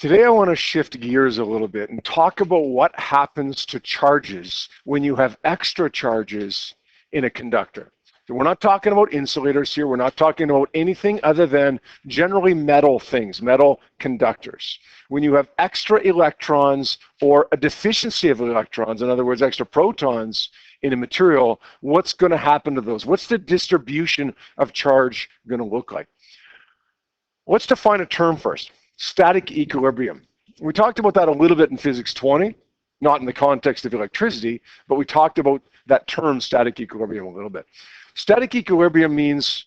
Today I want to shift gears a little bit and talk about what happens to charges when you have extra charges in a conductor. So we're not talking about insulators here. We're not talking about anything other than generally metal things, metal conductors. When you have extra electrons or a deficiency of electrons, in other words, extra protons in a material, what's going to happen to those? What's the distribution of charge going to look like? Let's define a term first. Static equilibrium. We talked about that a little bit in Physics 20, not in the context of electricity, but we talked about that term static equilibrium a little bit. Static equilibrium means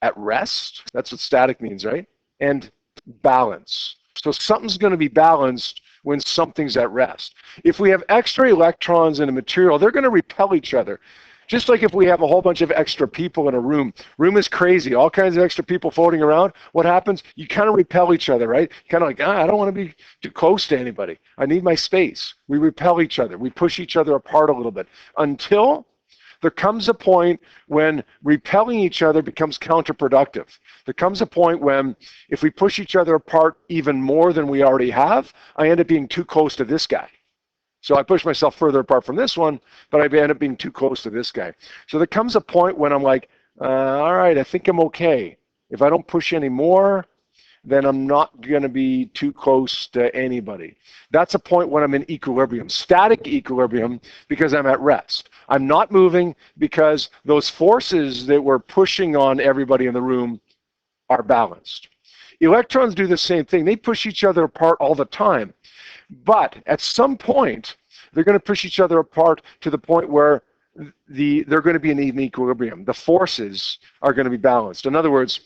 at rest. That's what static means, right? And balance. So something's going to be balanced when something's at rest. If we have extra electrons in a material, they're going to repel each other. Just like if we have a whole bunch of extra people in a room. Room is crazy, all kinds of extra people floating around. What happens? You kind of repel each other, right? Kind of like, I don't want to be too close to anybody. I need my space. We repel each other. We push each other apart a little bit until there comes a point when repelling each other becomes counterproductive. There comes a point when if we push each other apart even more than we already have, I end up being too close to this guy. So I push myself further apart from this one, but I end up being too close to this guy. So there comes a point when I'm like, all right, I think I'm okay. If I don't push any more, then I'm not going to be too close to anybody. That's a point when I'm in equilibrium, static equilibrium, because I'm at rest. I'm not moving because those forces that were pushing on everybody in the room are balanced. Electrons do the same thing. They push each other apart all the time. But at some point, they're going to push each other apart to the point where they're going to be in even equilibrium. The forces are going to be balanced. In other words,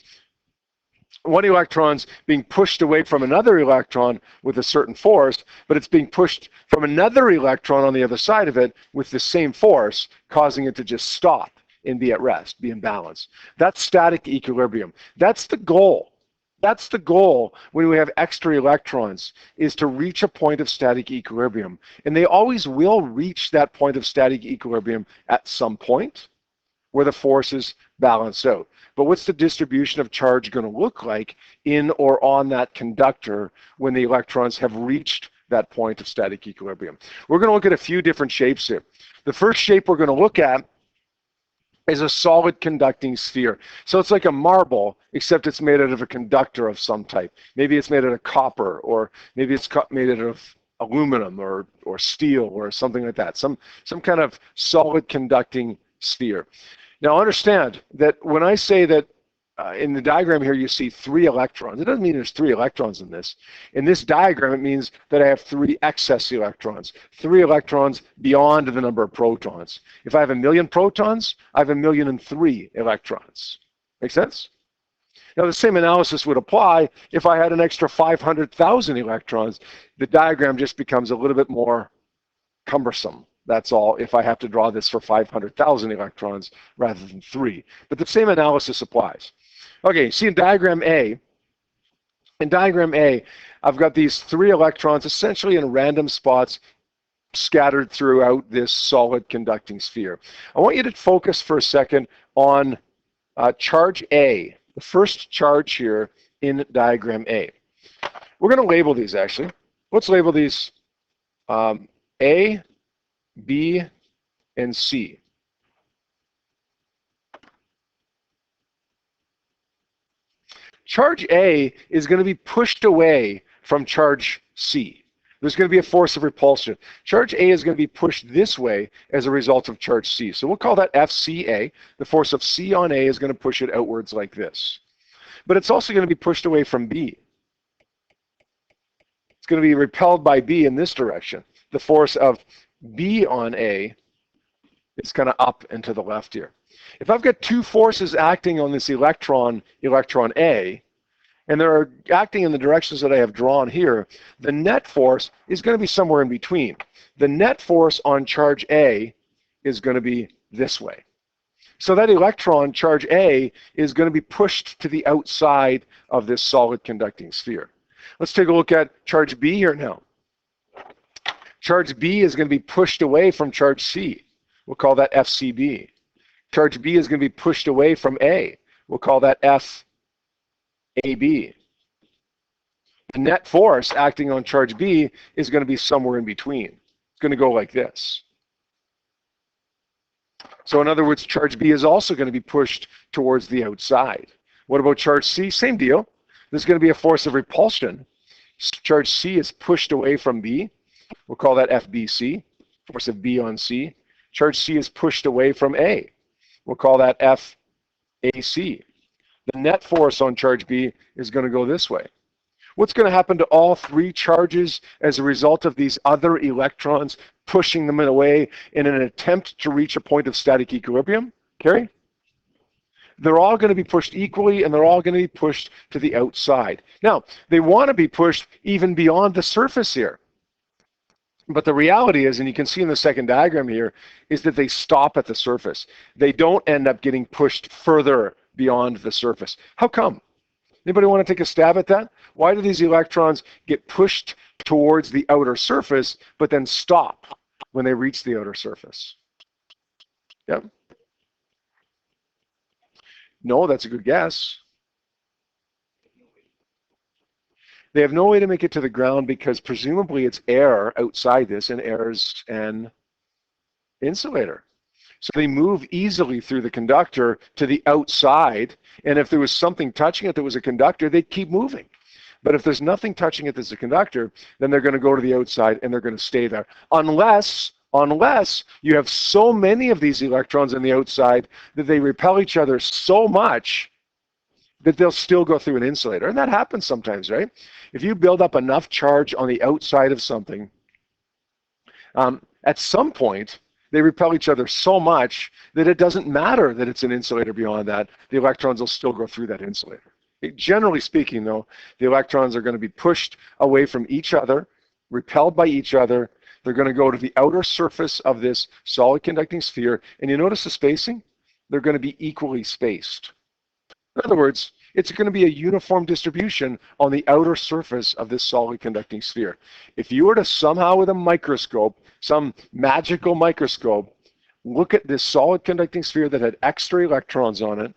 one electron's being pushed away from another electron with a certain force, but it's being pushed from another electron on the other side of it with the same force, causing it to just stop and be at rest, be in balance. That's static equilibrium. That's the goal. That's the goal when we have extra electrons, is to reach a point of static equilibrium. And they always will reach that point of static equilibrium at some point where the forces balance out. But what's the distribution of charge going to look like in or on that conductor when the electrons have reached that point of static equilibrium? We're going to look at a few different shapes here. The first shape we're going to look at is a solid conducting sphere. So it's like a marble, except it's made out of a conductor of some type. Maybe it's made out of copper, or maybe it's made out of aluminum or steel or something like that. Some kind of solid conducting sphere. Now understand that when I say that in the diagram here you see 3 electrons, it doesn't mean there's 3 electrons in this. In this diagram it means that I have 3 excess electrons, 3 electrons beyond the number of protons. If I have 1,000,000 protons, I have 1,000,003 electrons. Make sense? Now the same analysis would apply if I had an extra 500,000 electrons. The diagram just becomes a little bit more cumbersome. That's all, if I have to draw this for 500,000 electrons rather than 3. But the same analysis applies. Okay, see in diagram A, I've got these 3 electrons essentially in random spots scattered throughout this solid conducting sphere. I want you to focus for a second on charge A, the first charge here in diagram A. We're going to label these actually. Let's label these A, B, and C. Charge A is going to be pushed away from charge C. There's going to be a force of repulsion. Charge A is going to be pushed this way as a result of charge C. So we'll call that FCA. The force of C on A is going to push it outwards like this. But it's also going to be pushed away from B. It's going to be repelled by B in this direction. The force of B on A is kind of up and to the left here. If I've got 2 forces acting on this electron A, and they're acting in the directions that I have drawn here, the net force is going to be somewhere in between. The net force on charge A is going to be this way. So that electron, charge A, is going to be pushed to the outside of this solid conducting sphere. Let's take a look at charge B here now. Charge B is going to be pushed away from charge C. We'll call that FCB. Charge B is going to be pushed away from A. We'll call that FAB. The net force acting on charge B is going to be somewhere in between. It's going to go like this. So in other words, charge B is also going to be pushed towards the outside. What about charge C? Same deal. There's going to be a force of repulsion. Charge C is pushed away from B. We'll call that FBC, force of B on C. Charge C is pushed away from A. We'll call that FAC. The net force on charge B is going to go this way. What's going to happen to all three charges as a result of these other electrons pushing them away in an attempt to reach a point of static equilibrium? Carrie? They're all going to be pushed equally, and they're all going to be pushed to the outside. Now, they want to be pushed even beyond the surface here. But the reality is, and you can see in the second diagram here, is that they stop at the surface. They don't end up getting pushed further beyond the surface. How come? Anybody want to take a stab at that? Why do these electrons get pushed towards the outer surface, but then stop when they reach the outer surface? Yep. No, that's a good guess. They have no way to make it to the ground because presumably it's air outside this, and air is an insulator. So they move easily through the conductor to the outside, and if there was something touching it that was a conductor, they'd keep moving. But if there's nothing touching it that's a conductor, then they're going to go to the outside and they're going to stay there. Unless you have so many of these electrons on the outside that they repel each other so much that they'll still go through an insulator. And that happens sometimes, right? If you build up enough charge on the outside of something, at some point, they repel each other so much that it doesn't matter that it's an insulator beyond that. The electrons will still go through that insulator. Generally speaking, though, the electrons are going to be pushed away from each other, repelled by each other. They're going to go to the outer surface of this solid conducting sphere. And you notice the spacing? They're going to be equally spaced. In other words, it's going to be a uniform distribution on the outer surface of this solid conducting sphere. If you were to somehow with a microscope, some magical microscope, look at this solid conducting sphere that had extra electrons on it,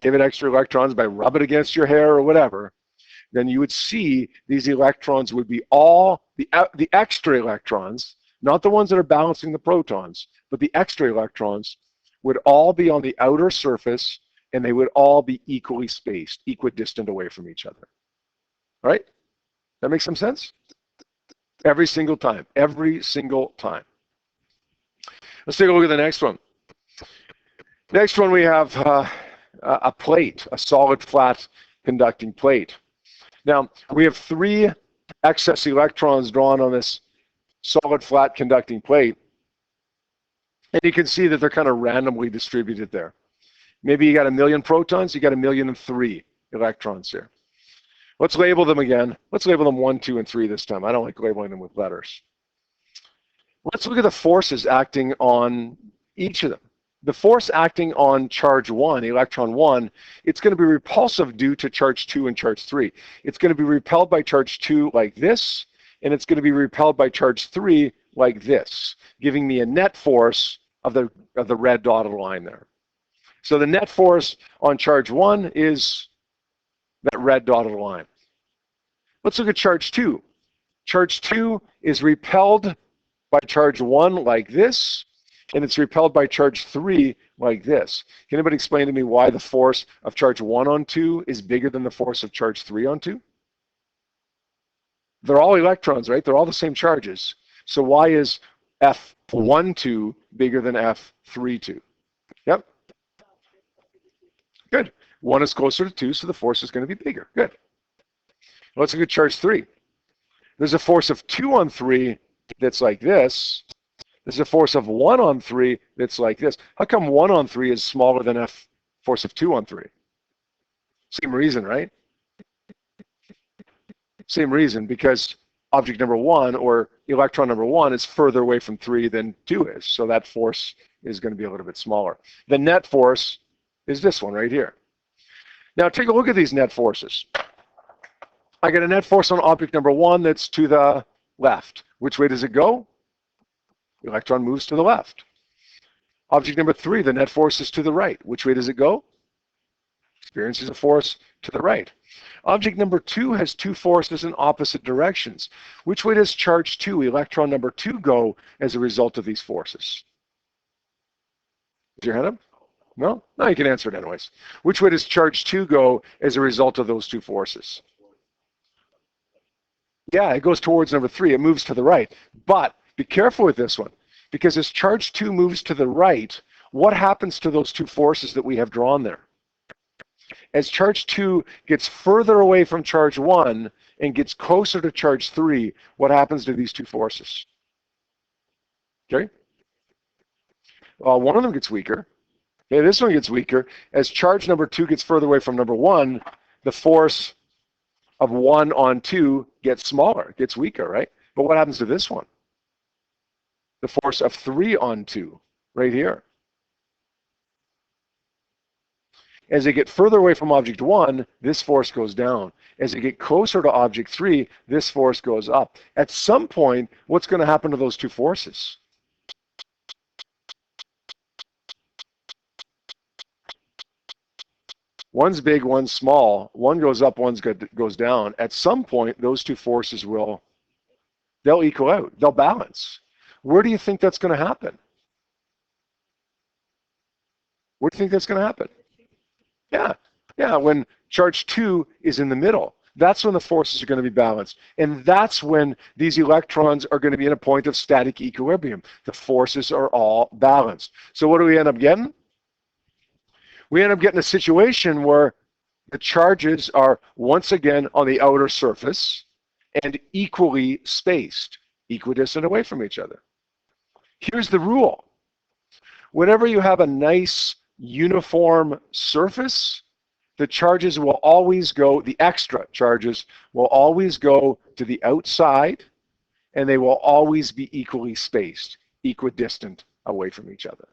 gave it extra electrons by rubbing it against your hair or whatever, then you would see these electrons would be all, the extra electrons, not the ones that are balancing the protons, but the extra electrons would all be on the outer surface, and they would all be equally spaced, equidistant away from each other. All right? That makes some sense? Every single time. Every single time. Let's take a look at the next one. Next one, we have a plate, a solid flat conducting plate. Now, we have three excess electrons drawn on this solid flat conducting plate. And you can see that they're kind of randomly distributed there. Maybe you got 1,000,000 protons, you got 1,000,003 electrons here. Let's label them again. Let's label them 1, 2, and 3 this time. I don't like labeling them with letters. Let's look at the forces acting on each of them. The force acting on charge 1, electron 1, it's going to be repulsive due to charge 2 and charge 3. It's going to be repelled by charge 2 like this, and it's going to be repelled by charge 3 like this, giving me a net force of the red dotted line there. So the net force on charge 1 is that red dotted line. Let's look at charge 2. Charge 2 is repelled by charge 1 like this, and it's repelled by charge 3 like this. Can anybody explain to me why the force of charge 1 on 2 is bigger than the force of charge 3 on 2? They're all electrons, right? They're all the same charges. So why is F12 bigger than F32? Yep. Good. 1 is closer to 2, so the force is going to be bigger. Good. Let's look at charge 3. There's a force of 2 on 3 that's like this. There's a force of 1 on 3 that's like this. How come 1 on 3 is smaller than F force of 2 on 3? Same reason, right? Same reason, because object number 1, or electron number 1, is further away from 3 than 2 is. So that force is going to be a little bit smaller. The net force is this one right here. Now take a look at these net forces. I get a net force on object number 1 that's to the left. Which way does it go? The electron moves to the left. Object number 3, the net force is to the right. Which way does it go? Experiences a force to the right. Object number 2 has two forces in opposite directions. Which way does charge 2, electron number 2, go as a result of these forces? Is your hand up? No? No, you can answer it anyways. Which way does charge 2 go as a result of those two forces? Yeah, it goes towards number 3. It moves to the right. But be careful with this one, because as charge 2 moves to the right, what happens to those two forces that we have drawn there? As charge 2 gets further away from charge 1 and gets closer to charge 3, what happens to these two forces? Okay? One of them gets weaker. Okay, this one gets weaker. As charge number 2 gets further away from number 1, the force of 1 on 2 gets smaller, gets weaker, right? But what happens to this one? The force of 3 on 2, right here. As they get further away from object 1, this force goes down. As they get closer to object 3, this force goes up. At some point, what's going to happen to those two forces? One's big, one's small. One goes up, one goes down. At some point, those two forces they'll equal out. They'll balance. Where do you think that's going to happen? Where do you think that's going to happen? Yeah, when charge 2 is in the middle. That's when the forces are going to be balanced. And that's when these electrons are going to be in a point of static equilibrium. The forces are all balanced. So what do we end up getting? We end up getting a situation where the charges are once again on the outer surface and equally spaced, equidistant away from each other. Here's the rule. Whenever you have a nice uniform surface, the charges will always go, the extra charges will always go to the outside, and they will always be equally spaced, equidistant away from each other.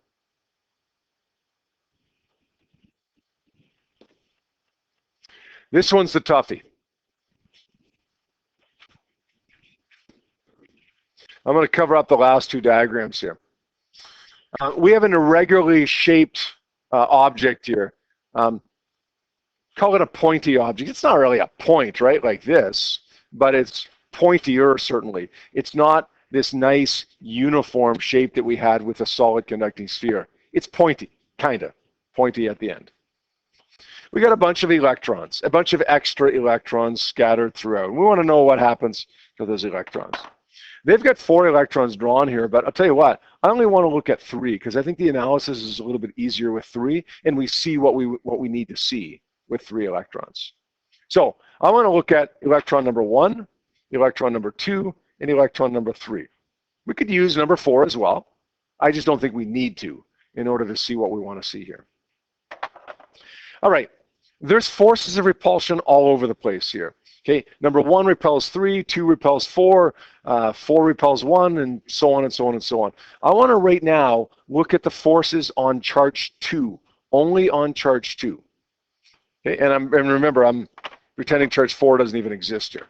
This one's the toughie. I'm going to cover up the last two diagrams here. We have an irregularly shaped object here. Call it a pointy object. It's not really a point, right, like this, but it's pointier, certainly. It's not this nice uniform shape that we had with a solid conducting sphere. It's pointy, kind of, pointy at the end. We got a bunch of electrons, a bunch of extra electrons scattered throughout. We want to know what happens to those electrons. They've got 4 electrons drawn here, but I'll tell you what, I only want to look at 3 because I think the analysis is a little bit easier with 3, and we see what we need to see with 3 electrons. So I want to look at electron number 1, electron number 2, and electron number 3. We could use number 4 as well. I just don't think we need to in order to see what we want to see here. All right, there's forces of repulsion all over the place here. Okay, number 1 repels 3, 2 repels 4, 4 repels 1, and so on and so on and so on. I want to right now look at the forces on charge 2, only on charge 2. Okay, and remember, I'm pretending charge 4 doesn't even exist here.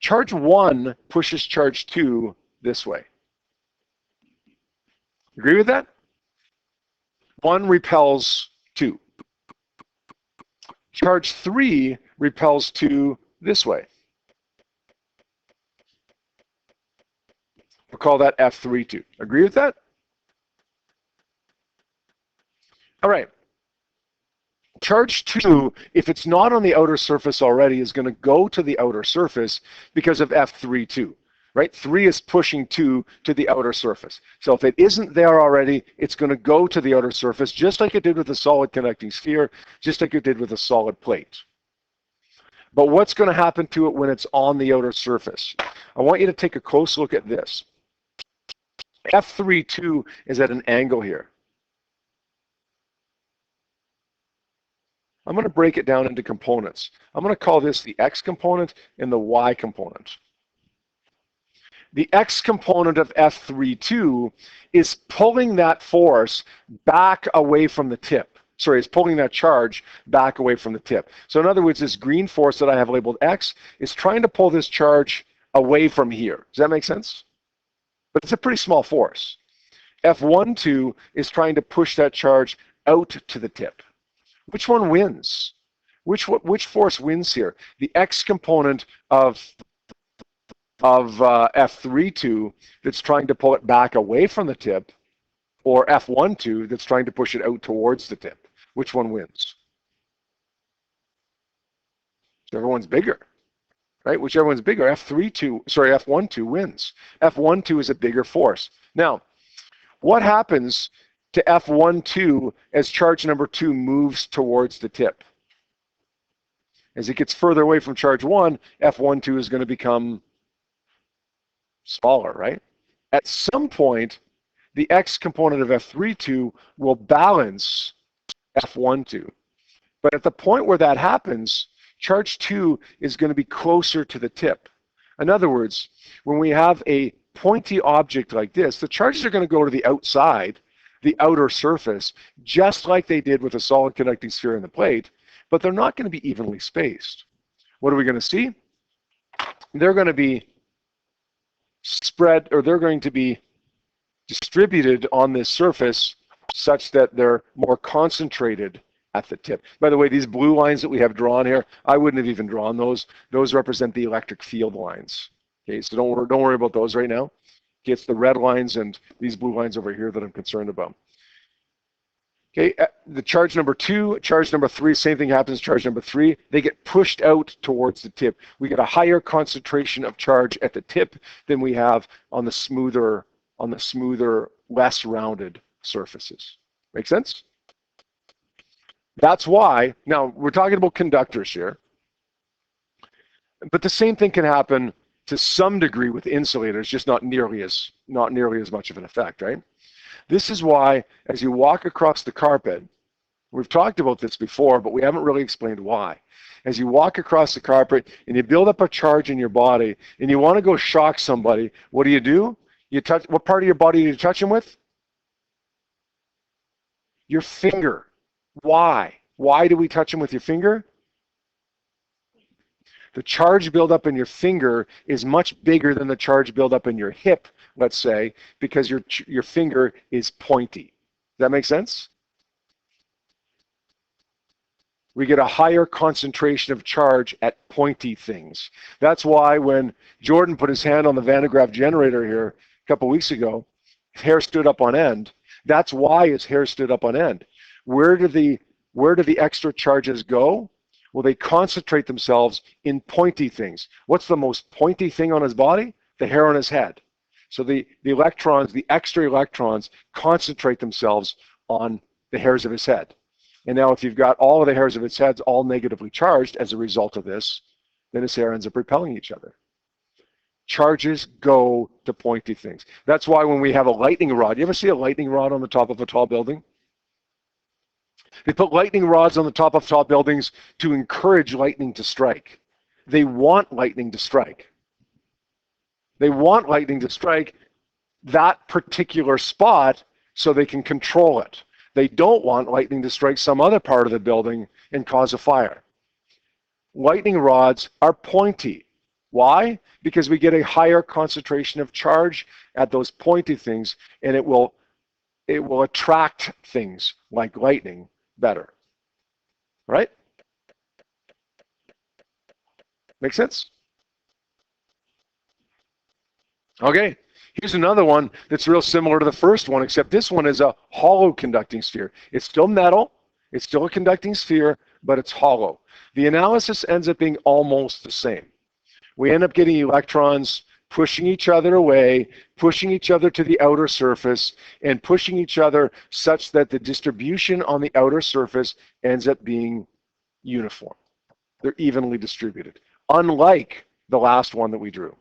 Charge 1 pushes charge 2 this way. Agree with that? 1 repels 2. Charge 3 repels 2 this way. We'll call that F32. Agree with that? All right. Charge 2, if it's not on the outer surface already, is going to go to the outer surface because of F32. Right? 3 is pushing 2 to the outer surface. So if it isn't there already, it's going to go to the outer surface, just like it did with a solid conducting sphere, just like it did with a solid plate. But what's going to happen to it when it's on the outer surface? I want you to take a close look at this. F32 is at an angle here. I'm going to break it down into components. I'm going to call this the X component and the Y component. The X component of F32 is pulling that force back away from the tip. Sorry, it's pulling that charge back away from the tip. So in other words, this green force that I have labeled X is trying to pull this charge away from here. Does that make sense? But it's a pretty small force. F12 is trying to push that charge out to the tip. Which one wins? Which force wins here? The X component of F32 that's trying to pull it back away from the tip, or F12 that's trying to push it out towards the tip. Which one wins? Whichever one's bigger, right? Whichever one's bigger, F12 wins. F12 is a bigger force. Now, what happens to F12 as charge number 2 moves towards the tip? As it gets further away from charge 1, F12 is going to become smaller, right? At some point, the X component of F32 will balance F12. But at the point where that happens, charge 2 is going to be closer to the tip. In other words, when we have a pointy object like this, the charges are going to go to the outside, the outer surface, just like they did with a solid conducting sphere and the plate, but they're not going to be evenly spaced. What are we going to see? They're going to be spread, or they're going to be distributed on this surface such that they're more concentrated at the tip. By the way, these blue lines that we have drawn here, I wouldn't have even drawn those. Those represent the electric field lines. Okay, so don't worry about those right now. Okay, it's the red lines and these blue lines over here that I'm concerned about. Okay, the charge number 2, charge number 3, same thing happens. Charge number 3, they get pushed out towards the tip. We get a higher concentration of charge at the tip than we have on the smoother, less rounded surfaces. Make sense? That's why, now we're talking about conductors here, but the same thing can happen to some degree with insulators, just not nearly as much of an effect, right? This is why, as you walk across the carpet, we've talked about this before, but we haven't really explained why. As you walk across the carpet and you build up a charge in your body and you want to go shock somebody, what do? You touch, what part of your body do you touch them with? Your finger. Why? Why do we touch them with your finger? The charge buildup in your finger is much bigger than the charge buildup in your hip, let's say, because your finger is pointy. Does that make sense? We get a higher concentration of charge at pointy things. That's why when Jordan put his hand on the Van de Graaff generator here a couple weeks ago, his hair stood up on end. That's why his hair stood up on end. Where do the extra charges go? Well, they concentrate themselves in pointy things. What's the most pointy thing on his body? The hair on his head. So the electrons, the extra electrons, concentrate themselves on the hairs of his head. And now if you've got all of the hairs of his head all negatively charged as a result of this, then his hair ends up repelling each other. Charges go to pointy things. That's why when we have a lightning rod, you ever see a lightning rod on the top of a tall building? They put lightning rods on the top of tall buildings to encourage lightning to strike. They want lightning to strike. They want lightning to strike that particular spot so they can control it. They don't want lightning to strike some other part of the building and cause a fire. Lightning rods are pointy. Why? Because we get a higher concentration of charge at those pointy things, and it will attract things like lightning better. Right? Make sense? Okay, here's another one that's real similar to the first one, except this one is a hollow conducting sphere. It's still metal, it's still a conducting sphere, but it's hollow. The analysis ends up being almost the same. We end up getting electrons pushing each other away, pushing each other to the outer surface, and pushing each other such that the distribution on the outer surface ends up being uniform. They're evenly distributed, unlike the last one that we drew.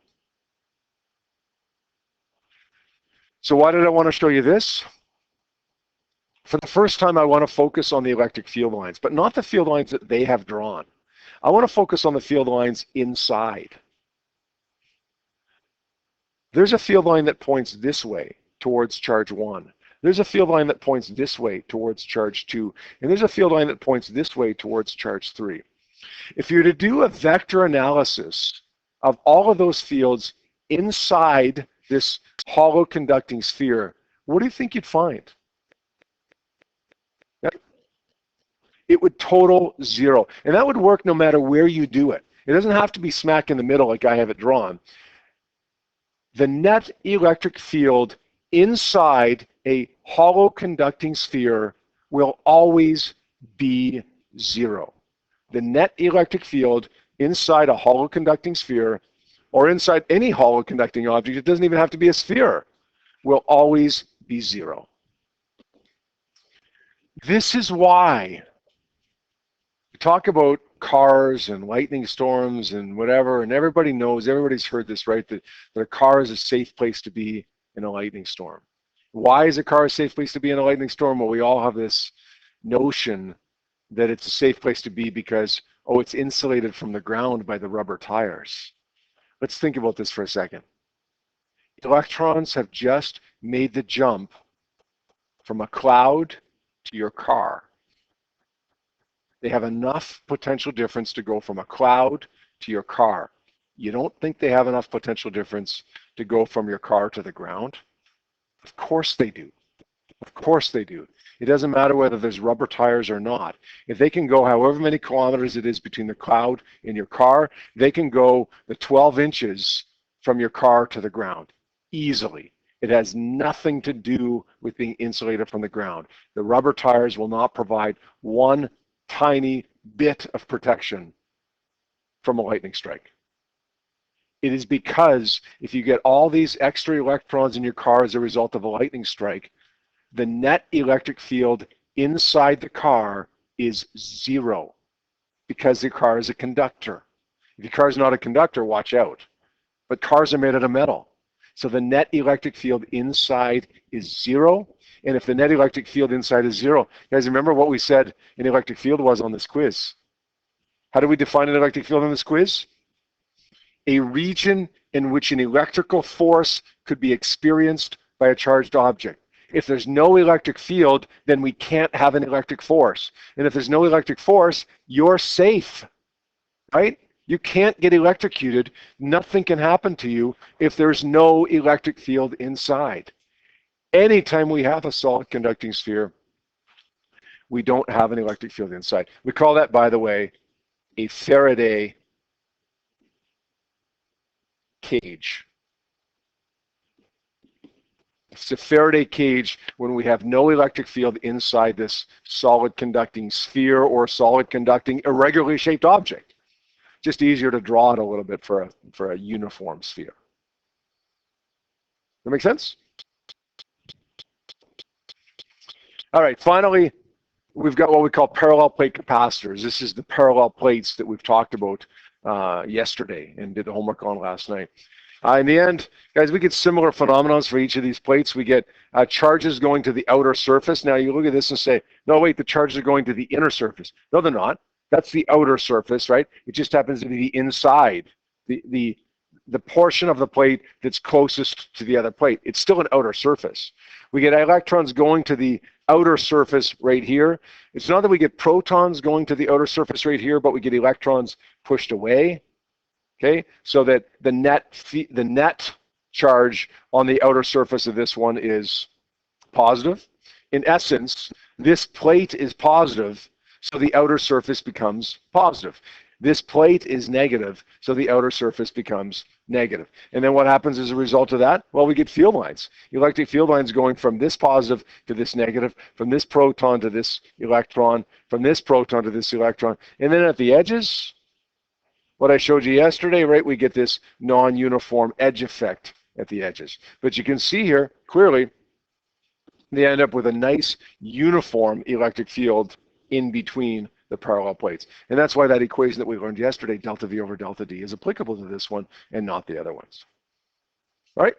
So why did I want to show you this? For the first time, I want to focus on the electric field lines, but not the field lines that they have drawn. I want to focus on the field lines inside. There's a field line that points this way towards charge 1. There's a field line that points this way towards charge 2. And there's a field line that points this way towards charge 3. If you're to do a vector analysis of all of those fields inside this hollow conducting sphere, what do you think you'd find? It would total zero. And that would work no matter where you do it. It doesn't have to be smack in the middle like I have it drawn. The net electric field inside a hollow conducting sphere will always be zero. The net electric field inside a hollow conducting sphere, or inside any hollow conducting object, it doesn't even have to be a sphere, will always be zero. This is why we talk about cars and lightning storms and whatever, and everybody knows, everybody's heard this, right, that a car is a safe place to be in a lightning storm. Why is a car a safe place to be in a lightning storm? Well, we all have this notion that it's a safe place to be because, oh, it's insulated from the ground by the rubber tires. Let's think about this for a second. Electrons have just made the jump from a cloud to your car. They have enough potential difference to go from a cloud to your car. You don't think they have enough potential difference to go from your car to the ground? Of course they do. Of course they do. It doesn't matter whether there's rubber tires or not. If they can go however many kilometers it is between the cloud and your car, they can go the 12 inches from your car to the ground easily. It has nothing to do with being insulated from the ground. The rubber tires will not provide one tiny bit of protection from a lightning strike. It is because if you get all these extra electrons in your car as a result of a lightning strike, the net electric field inside the car is zero because the car is a conductor. If your car is not a conductor, watch out. But cars are made out of metal. So the net electric field inside is zero. And if the net electric field inside is zero, guys, remember what we said an electric field was on this quiz. How do we define an electric field on this quiz? A region in which an electrical force could be experienced by a charged object. If there's no electric field, then we can't have an electric force. And if there's no electric force, you're safe, right? You can't get electrocuted. Nothing can happen to you if there's no electric field inside. Anytime we have a solid conducting sphere, we don't have an electric field inside. We call that, by the way, a Faraday cage. It's a Faraday cage when we have no electric field inside this solid conducting sphere or solid conducting irregularly shaped object. Just easier to draw it a little bit for a uniform sphere. That make sense? All right, finally, we've got what we call parallel plate capacitors. This is the parallel plates that we've talked about yesterday and did the homework on last night. In the end, guys, we get similar phenomena for each of these plates. We get charges going to the outer surface. Now you look at this and say, no, wait, the charges are going to the inner surface. No, they're not. That's the outer surface, right? It just happens to be the inside, the portion of the plate that's closest to the other plate. It's still an outer surface. We get electrons going to the outer surface right here. It's not that we get protons going to the outer surface right here, but we get electrons pushed away. Okay, so that the net charge on the outer surface of this one is positive. In essence, this plate is positive, so the outer surface becomes positive. This plate is negative, so the outer surface becomes negative. And then what happens as a result of that? Well, we get field lines. Electric field lines going from this positive to this negative, from this proton to this electron, from this proton to this electron. And then at the edges, what I showed you yesterday, right, we get this non-uniform edge effect at the edges. But you can see here, clearly, they end up with a nice uniform electric field in between the parallel plates. And that's why that equation that we learned yesterday, delta V over delta D, is applicable to this one and not the other ones. All right?